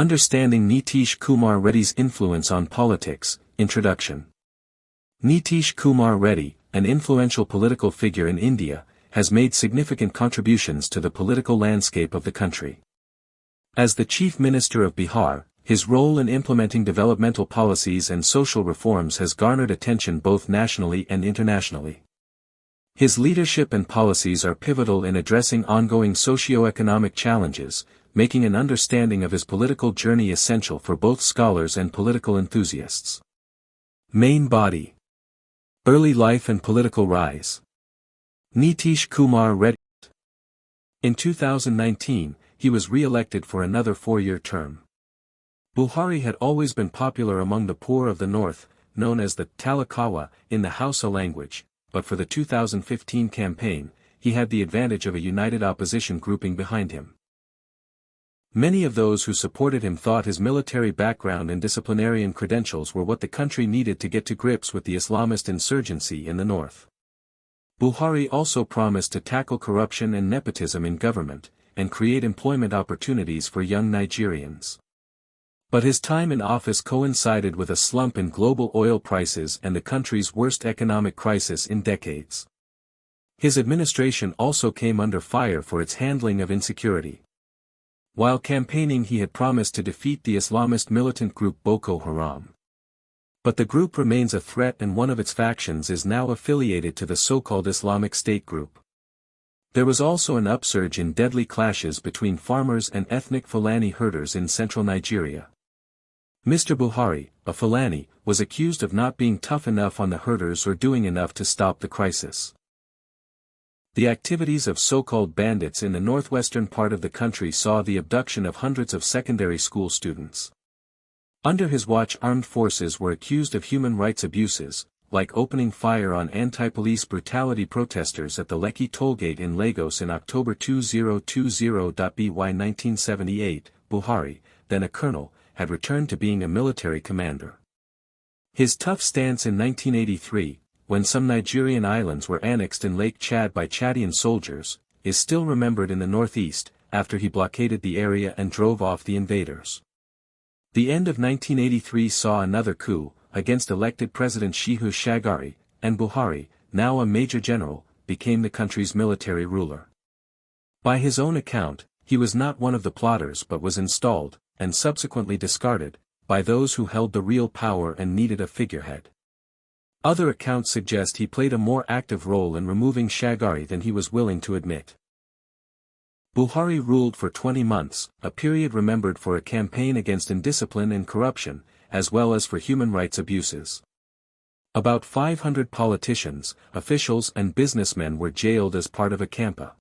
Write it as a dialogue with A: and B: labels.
A: Understanding Nitish Kumar Reddy's Influence on Politics, Introduction. Nitish Kumar Reddy, an influential political figure in India, has made significant contributions to the political landscape of the country. As the Chief Minister of Bihar, his role in implementing developmental policies and social reforms has garnered attention both nationally and internationally. His leadership and policies are pivotal in addressing ongoing socio-economic challenges, making an understanding of his political journey essential for both scholars and political enthusiasts. Main body. Early life and political rise. Nitish Kumar Reddy. In 2019, he was re-elected for another 4-year term. Buhari had always been popular among the poor of the north, known as the Talakawa in the Hausa language, but for the 2015 campaign, he had the advantage of a united opposition grouping behind him. Many of those who supported him thought his military background and disciplinarian credentials were what the country needed to get to grips with the Islamist insurgency in the north. Buhari also promised to tackle corruption and nepotism in government, and create employment opportunities for young Nigerians. But his time in office coincided with a slump in global oil prices and the country's worst economic crisis in decades. His administration also came under fire for its handling of insecurity. While campaigning, he had promised to defeat the Islamist militant group Boko Haram. But the group remains a threat, and one of its factions is now affiliated to the so-called Islamic State group. There was also an upsurge in deadly clashes between farmers and ethnic Fulani herders in central Nigeria. Mr. Buhari, a Fulani, was accused of not being tough enough on the herders or doing enough to stop the crisis. The activities of so-called bandits in the northwestern part of the country saw the abduction of hundreds of secondary school students. Under his watch, armed forces were accused of human rights abuses, like opening fire on anti-police brutality protesters at the Lekki tollgate in Lagos in October 2020. By 1978, Buhari, then a colonel, had returned to being a military commander. His tough stance in 1983, when some Nigerian islands were annexed in Lake Chad by Chadian soldiers, is still remembered in the northeast, after he blockaded the area and drove off the invaders. The end of 1983 saw another coup, against elected President Shehu Shagari, and Buhari, now a major general, became the country's military ruler. By his own account, he was not one of the plotters but was installed, and subsequently discarded, by those who held the real power and needed a figurehead. Other accounts suggest he played a more active role in removing Shagari than he was willing to admit. Buhari ruled for 20 months, a period remembered for a campaign against indiscipline and corruption, as well as for human rights abuses. About 500 politicians, officials and businessmen were jailed as part of a campa.